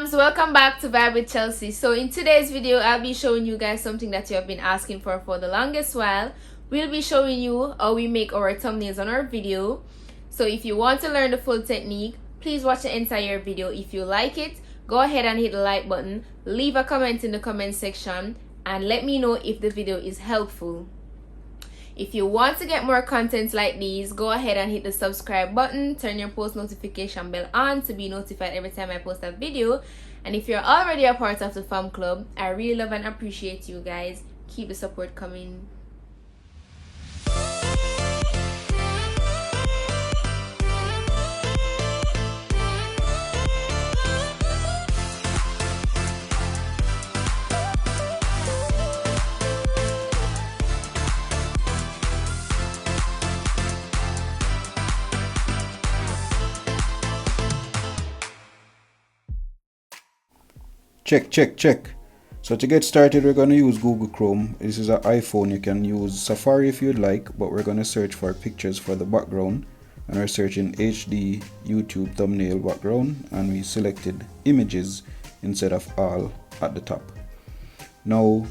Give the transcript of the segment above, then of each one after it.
moms, welcome back to Vibe with Chelsea. So in today's video, I'll be showing you guys something that you have been asking for the longest while. We'll be showing you how we make our thumbnails on our video. So if you want to learn the full technique, please watch the entire video. If you like it, go ahead and hit the like button, leave a comment in the comment section, and let me know if the video is helpful. If you want to get more content like these, go ahead and hit the subscribe button, turn your post notification bell on to be notified every time I post a video. And if you're already a part of the fam club, I really love and appreciate you guys. Keep the support coming. Check. So to get started, we're going to use Google Chrome. This is an iPhone. You can use Safari if you'd like, but we're going to search for pictures for the background. And we're searching HD YouTube thumbnail background, and we selected images instead of all at the top. Now,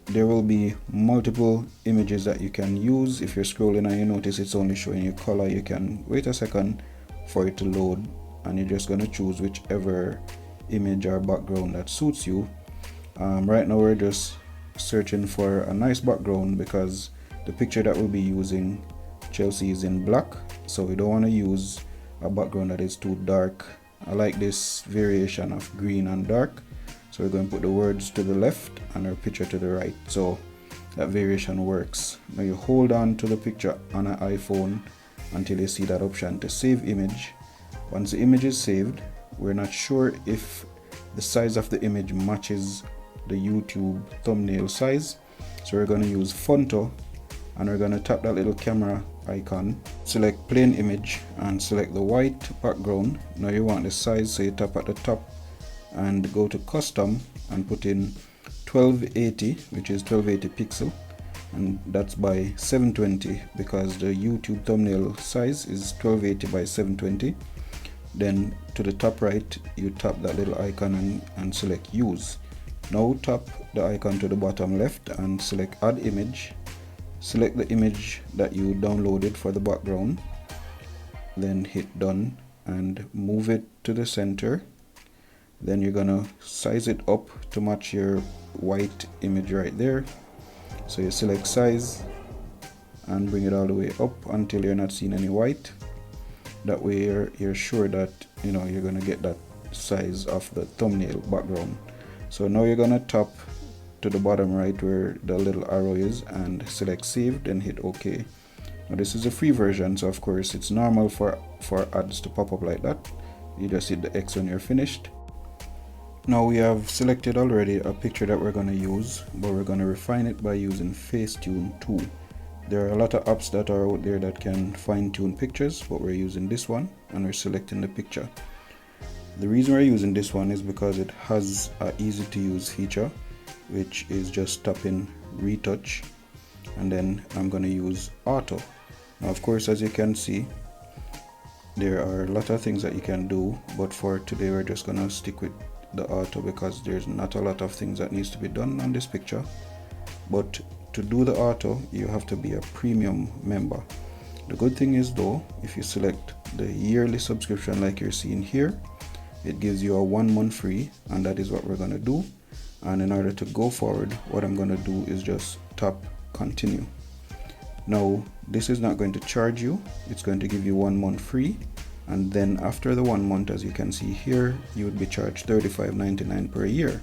there will be multiple images that you can use. If you're scrolling and you notice it's only showing you color, you can wait a second for it to load, and you're just going to choose whichever image or background that suits you. Right now we're just searching for a nice background because the picture that we'll be using, Chelsea, is in black, so we don't want to use a background that is too dark. I like this variation of green and dark, so we're going to put the words to the left and our picture to the right, so that variation works. Now you hold on to the picture on an iPhone until you see that option to save image. Once the image is saved, we're not sure if the size of the image matches the YouTube thumbnail size, so we're going to use Fonto, and we're going to tap that little camera icon, select plain image and select the white background. Now you want the size, so you tap at the top and go to custom and put in 1280, which is 1280 pixel, and that's by 720 because the YouTube thumbnail size is 1280 by 720. Then to the top right, you tap that little icon and select use. Now tap the icon to the bottom left and select add image. Select the image that you downloaded for the background, then hit done and move it to the center. Then you're gonna size it up to match your white image right there. So you select size and bring it all the way up until you're not seeing any white. That way you're sure that you're gonna get that size of the thumbnail background. So now you're gonna tap to the bottom right where the little arrow is and select save, then hit OK. Now this is a free version, so of course it's normal for ads to pop up like that. You just hit the X when you're finished. Now we have selected already a picture that we're gonna use, but we're gonna refine it by using Facetune 2. There are a lot of apps that are out there that can fine-tune pictures, but we're using this one and we're selecting the picture. The reason we're using this one is because it has an easy to use feature, which is just tapping retouch, and then I'm going to use auto. Now of course, as you can see, there are a lot of things that you can do, but for today we're just going to stick with the auto because there's not a lot of things that needs to be done on this picture. But to do the auto, you have to be a premium member. The good thing is though, if you select the yearly subscription like you're seeing here, it gives you a 1 month free, and that is what we're going to do. And in order to go forward, what I'm going to do is just tap continue. Now this is not going to charge you, it's going to give you 1 month free, and then after the 1 month, as you can see here, you would be charged $35.99 per year.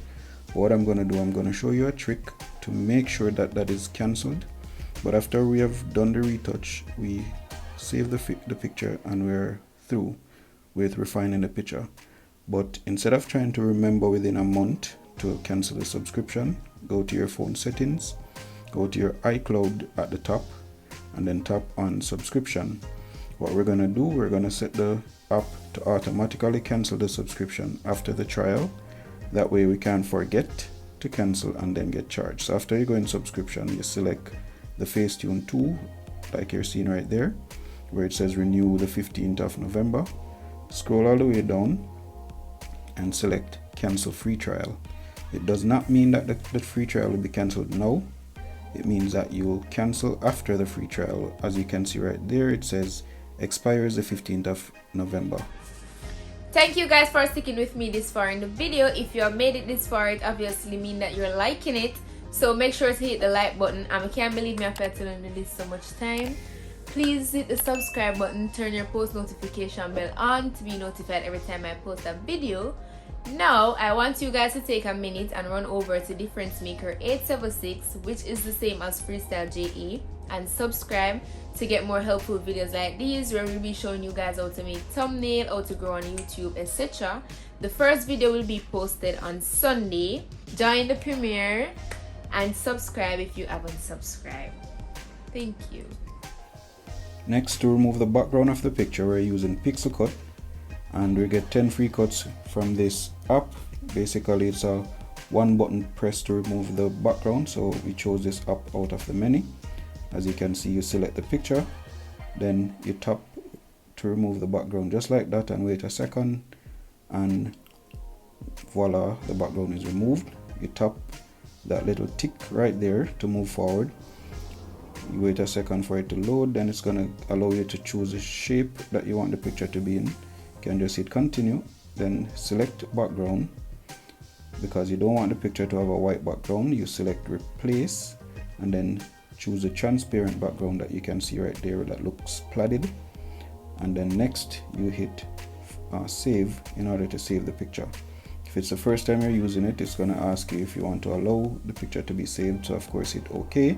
What I'm going to do, I'm going to show you a trick to make sure that that is cancelled. But after we have done the retouch, we save the picture and we're through with refining the picture. But instead of trying to remember within a month to cancel the subscription, go to your phone settings, go to your iCloud at the top, and then tap on subscription. What we're going to do, we're going to set the app to automatically cancel the subscription after the trial. That way we can't forget to cancel and then get charged. So after you go in subscription, you select the Facetune 2 like you're seeing right there, where it says renew the 15th of November. Scroll all the way down and select cancel free trial. It does not mean that the free trial will be cancelled now. It means that you'll cancel after the free trial. As you can see right there, it says expires the 15th of November. Thank you guys for sticking with me this far in the video. If you have made it this far, it obviously means that you're liking it. So make sure to hit the like button. I can't believe me after telling you this so much time. Please hit the subscribe button, turn your post notification bell on to be notified every time I post a video. Now, I want you guys to take a minute and run over to Difference Maker 876, which is the same as Freestyle JE, and subscribe to get more helpful videos like these where we'll be showing you guys how to make thumbnail, how to grow on YouTube, etc. The first video will be posted on Sunday. Join the premiere and subscribe if you haven't subscribed. Thank you. Next, to remove the background of the picture, we're using Pixart, and we get 10 free cuts from this app. Basically, it's a one button press to remove the background, so we chose this app out of the menu. As you can see, you select the picture, then you tap to remove the background just like that, and wait a second, and voila, the background is removed. You tap that little tick right there to move forward. You wait a second for it to load, then it's going to allow you to choose a shape that you want the picture to be in. You can just hit continue, then select background. Because you don't want the picture to have a white background, you select replace, and then choose a transparent background that you can see right there that looks plaided. And then next you hit save in order to save the picture. If it's the first time you're using it, it's going to ask you if you want to allow the picture to be saved, so of course hit OK.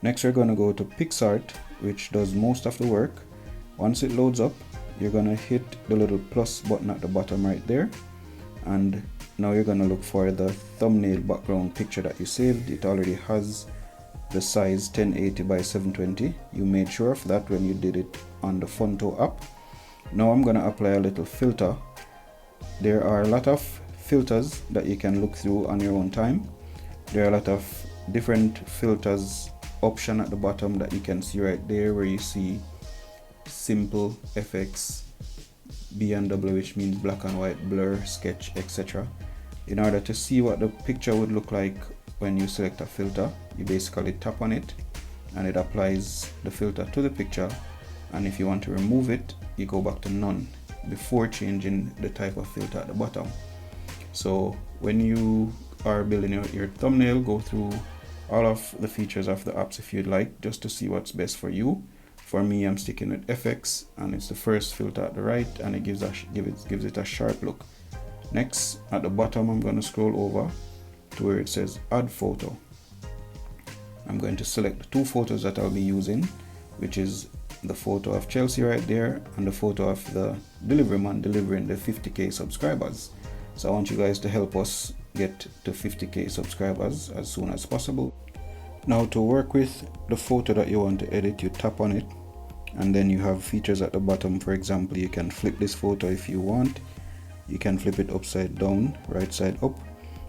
Next, we're going to go to Pixart, which does most of the work. Once it loads up, you're going to hit the little plus button at the bottom right there, and now you're going to look for the thumbnail background picture that you saved. It already has the size 1080 by 720. You made sure of that when you did it on the Fonto app. Now I'm going to apply a little filter. There are a lot of filters that you can look through on your own time. There are a lot of different filters option at the bottom that you can see right there, where you see simple, FX, B&W, which means black and white, blur, sketch, etc. In order to see what the picture would look like when you select a filter, you basically tap on it and it applies the filter to the picture, and if you want to remove it, you go back to none before changing the type of filter at the bottom. So when you are building your thumbnail, go through all of the features of the apps if you'd like, just to see what's best for you. For me, I'm sticking with FX, and it's the first filter at the right, and it gives it a sharp look. Next, at the bottom, I'm going to scroll over to where it says add photo. I'm going to select the two photos that I'll be using, which is the photo of Chelsea right there and the photo of the delivery man delivering the 50k subscribers. So I want you guys to help us get to 50k subscribers as soon as possible. Now, to work with the photo that you want to edit, you tap on it, and then you have features at the bottom. For example, you can flip this photo if you want. You can flip it upside down, right side up,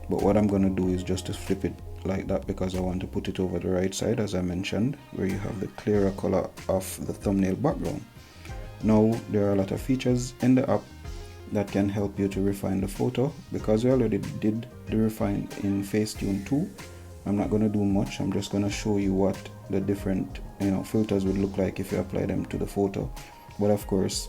but what I'm going to do is just to flip it like that, because I want to put it over the right side, as I mentioned, where you have the clearer color of the thumbnail background. Now, there are a lot of features in the app that can help you to refine the photo. Because we already did the refine in Facetune 2, I'm not going to do much. I'm just going to show you what the different filters would look like if you apply them to the photo. But of course,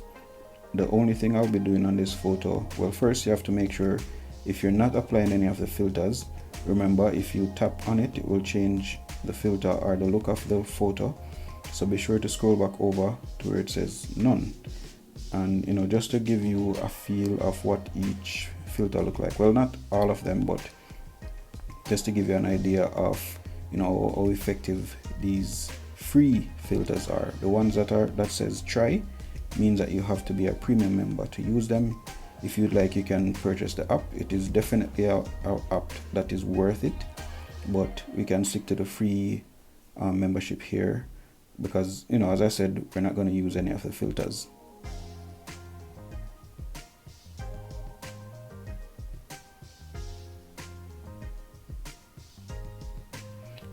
the only thing I'll be doing on this photo, well, first you have to make sure if you're not applying any of the filters, remember, if you tap on it, it will change the filter or the look of the photo. So be sure to scroll back over to where it says none, and just to give you a feel of what each filter look like. Well, not all of them, but just to give you an idea of how effective these free filters are. The ones that says try means that you have to be a premium member to use them. If you'd like, you can purchase the app. It is definitely an app that is worth it, but we can stick to the free membership here because, as I said, we're not going to use any of the filters.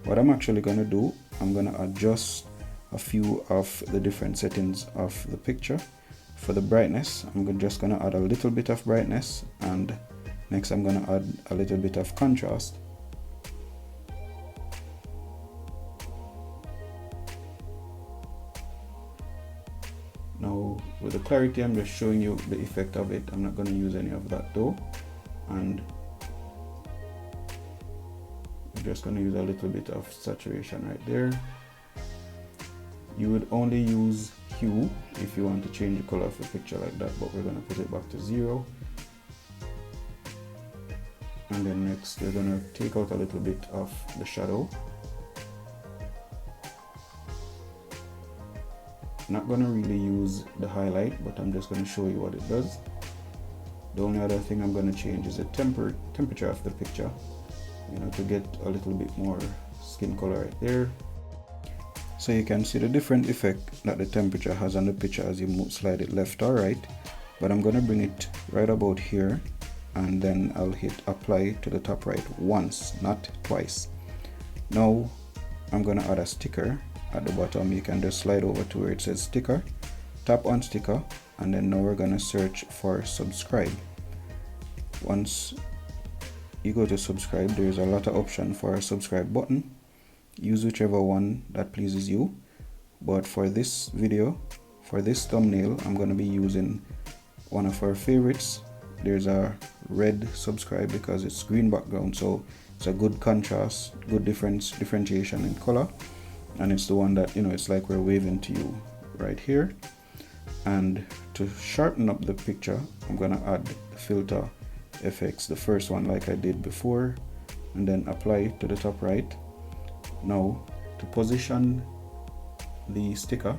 What I'm actually going to do, I'm going to adjust a few of the different settings of the picture. For the brightness, I'm just gonna add a little bit of brightness, and next I'm gonna add a little bit of contrast. Now with the clarity, I'm just showing you the effect of it. I'm not going to use any of that though, and I'm just going to use a little bit of saturation right there. You would only use hue if you want to change the color of the picture like that, but we're going to put it back to 0. And then next we're going to take out a little bit of the shadow. Not going to really use the highlight, but I'm just going to show you what it does. The only other thing I'm going to change is the temperature of the picture, you know, to get a little bit more skin color right there. So you can see the different effect that the temperature has on the picture as you slide it left or right. But I'm going to bring it right about here, and then I'll hit apply to the top right once, not twice. Now I'm going to add a sticker. At the bottom, you can just slide over to where it says sticker, tap on sticker, and then now we're going to search for subscribe. Once you go to subscribe, there's a lot of option for a subscribe button. Use whichever one that pleases you, but for this video, for this thumbnail, I'm going to be using one of our favorites. There's a red subscribe because it's green background, so it's a good contrast, good differentiation in color. And it's the one that, you know, it's like we're waving to you right here. And to sharpen up the picture, I'm gonna add the filter FX, the first one like I did before, and then apply to the top right. Now to position the sticker,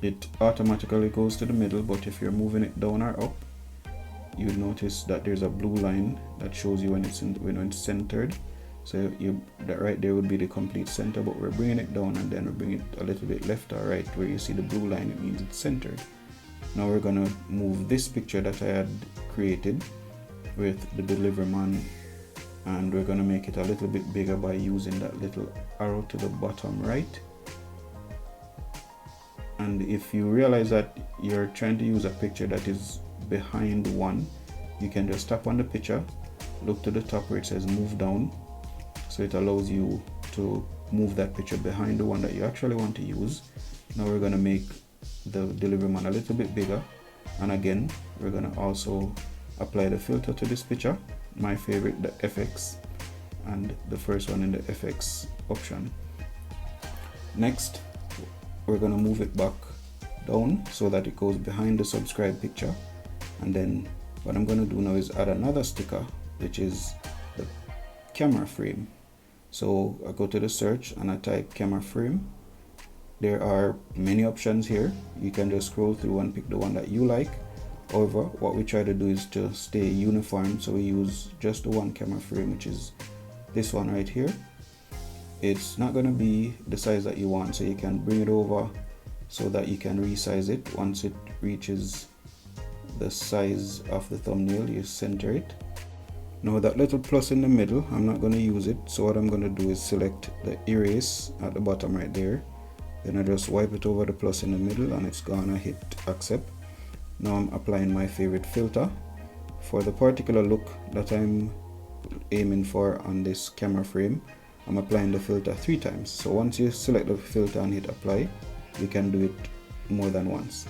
it automatically goes to the middle, but if you're moving it down or up, you'll notice that there's a blue line that shows you when it's centered. So that right there would be the complete center, but we're bringing it down and then we bring it a little bit left or right. Where you see the blue line, it means it's centered. Now we're gonna move this picture that I had created with the delivery man, and we're gonna make it a little bit bigger by using that little arrow to the bottom right. And if you realize that you're trying to use a picture that is behind one, you can just tap on the picture, look to the top where it says move down. So it allows you to move that picture behind the one that you actually want to use. Now we're going to make the delivery man a little bit bigger, and again we're going to also apply the filter to this picture. My favorite, the FX, and the first one in the FX option. Next we're going to move it back down so that it goes behind the subscribe picture, and then what I'm going to do now is add another sticker, which is the camera frame. So I go to the search and I type camera frame. There are many options here. You can just scroll through and pick the one that you like. However, what we try to do is to stay uniform, so we use just the one camera frame, which is this one right here. It's not going to be the size that you want, so you can bring it over so that you can resize it. Once it reaches the size of the thumbnail, you center it. Now that little plus in the middle, I'm not going to use it, so what I'm going to do is select the erase at the bottom right there. Then I just wipe it over the plus in the middle and it's gone. I hit accept. Now I'm applying my favorite filter. For the particular look that I'm aiming for on this camera frame, I'm applying the filter 3 times. So once you select the filter and hit apply, you can do it more than once.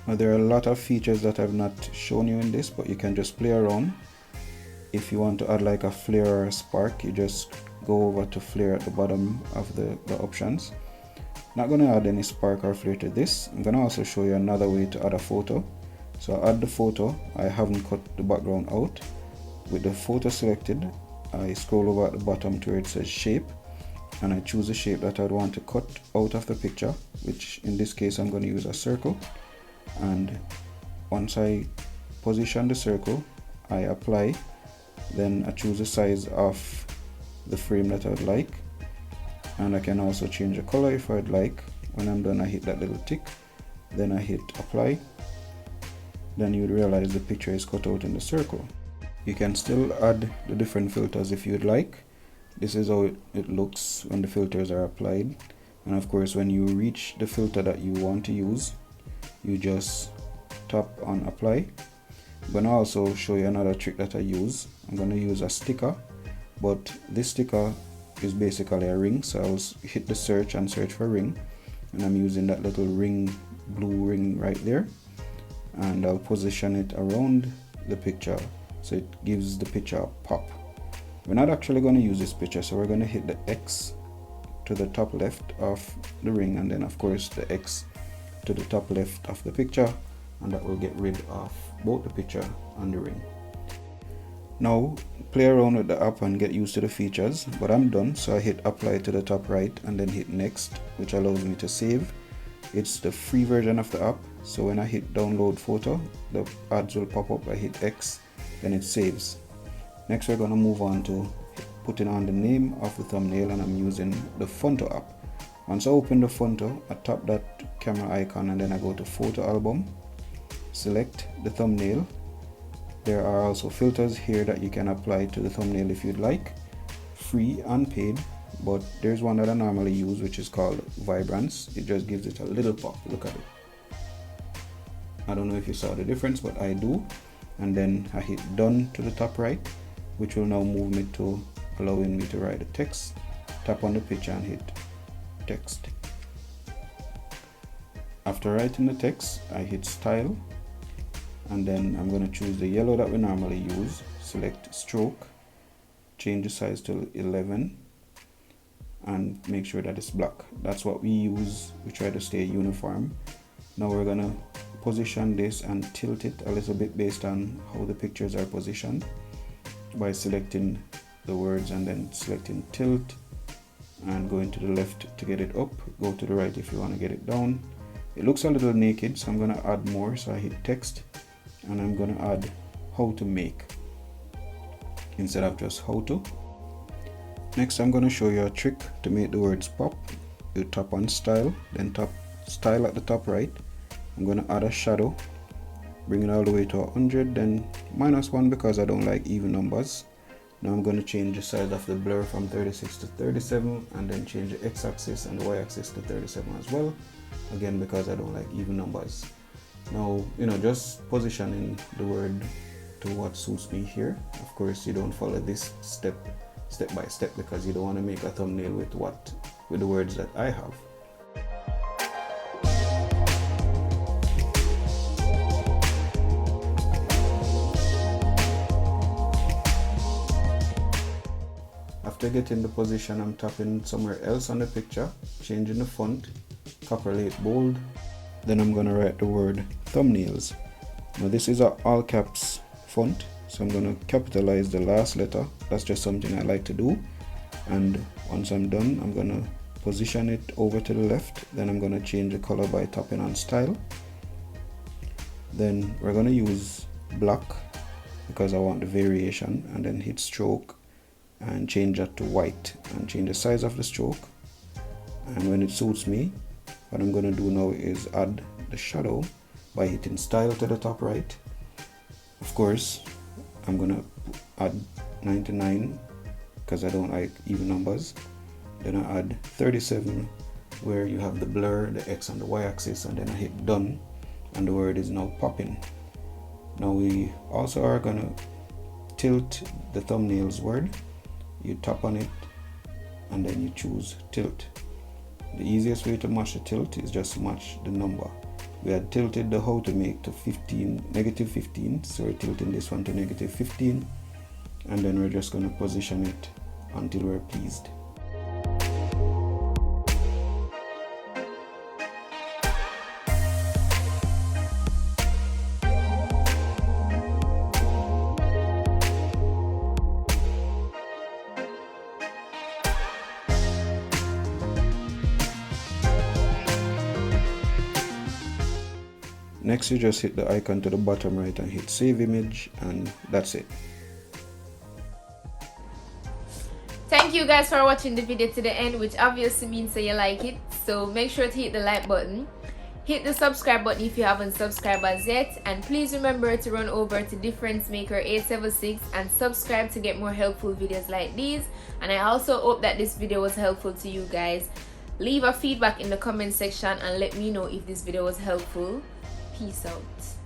Now there are a lot of features that I've not shown you in this, but you can just play around. If you want to add like a flare or a spark, you just go over to flare at the bottom of the options. Not going to add any spark or flare to this. I'm going to also show you another way to add a photo. So I add the photo. I haven't cut the background out. With the photo selected, I scroll over at the bottom to where it says shape, and I choose a shape that I'd want to cut out of the picture, which in this case I'm going to use a circle. And once I position the circle, I apply. Then I choose the size of the frame that I would like, and I can also change the color if I'd like. When I'm done, I hit that little tick, then I hit apply. Then you'd realize the picture is cut out in the circle. You can still add the different filters if you'd like. This is how it looks when the filters are applied, and of course when you reach the filter that you want to use, you just tap on apply. I'm going to also show you another trick that I use. I'm going to use a sticker, but this sticker is basically a ring, so I'll hit the search and search for ring, and I'm using that little ring, blue ring right there, and I'll position it around the picture so it gives the picture a pop. We're not actually going to use this picture, so we're going to hit the X to the top left of the ring, and then of course the X to the top left of the picture, and that will get rid of both the picture and the ring. Now play around with the app and get used to the features, but I'm done, so I hit apply to the top right and then hit next, which allows me to save. It's the free version of the app, so when I hit download photo, the ads will pop up. I hit X, then it saves. Next we're going to move on to putting on the name of the thumbnail, and I'm using the Fonto app. Once I open the Fonto, I tap that camera icon and then I go to photo album, select the thumbnail. There are also filters here that you can apply to the thumbnail if you'd like, free and paid, but there's one that I normally use which is called Vibrance. It just gives it a little pop. Look at it. I don't know if you saw the difference, but I do. And then I hit done to the top right, which will now move me to allowing me to write the text. Tap on the picture and hit text. After writing the text, I hit style, and then I'm going to choose the yellow that we normally use, select stroke, change the size to 11, and make sure that it's black. That's what we use. We try to stay uniform. Now we're going to position this and tilt it a little bit based on how the pictures are positioned by selecting the words and then selecting tilt and going to the left to get it up, go to the right if you want to get it down. It looks a little naked, so I'm going to add more, so I hit text and I'm going to add how to make instead of just how to. Next I'm going to show you a trick to make the words pop. You tap on style, then tap style at the top right. I'm going to add a shadow, bring it all the way to 100, then -1 because I don't like even numbers. Now I'm going to change the size of the blur from 36 to 37, and then change the x-axis and the y-axis to 37 as well, again because I don't like even numbers. Now, just positioning the word to what suits me here. Of course you don't follow this step by step because you don't want to make a thumbnail with the words that I have. After getting the position, I'm tapping somewhere else on the picture, changing the font, copperplate bold. Then I'm going to write the word thumbnails. Now this is an all caps font, so I'm going to capitalize the last letter. That's just something I like to do. And once I'm done, I'm going to position it over to the left. Then I'm going to change the color by tapping on style. Then we're going to use black because I want the variation, and then hit stroke and change that to white and change the size of the stroke. And when it suits me, what I'm going to do now is add the shadow by hitting style to the top right. Of course I'm going to add 99 because I don't like even numbers. Then I add 37 where you have the blur, the x and the y axis, and then I hit done and the word is now popping. Now we also are going to tilt the thumbnails word. You tap on it and then you choose tilt. The easiest way to match the tilt is just match the number. We had tilted the how to make to -15, so we're tilting this one to -15, and then we're just going to position it until we're pleased. Next you just hit the icon to the bottom right and hit save image, and that's it. Thank you guys for watching the video to the end, which obviously means that you like it. So make sure to hit the like button, hit the subscribe button if you haven't subscribed as yet, and please remember to run over to Difference Maker 876 and subscribe to get more helpful videos like these. And I also hope that this video was helpful to you guys. Leave a feedback in the comment section and let me know if this video was helpful. Peace out.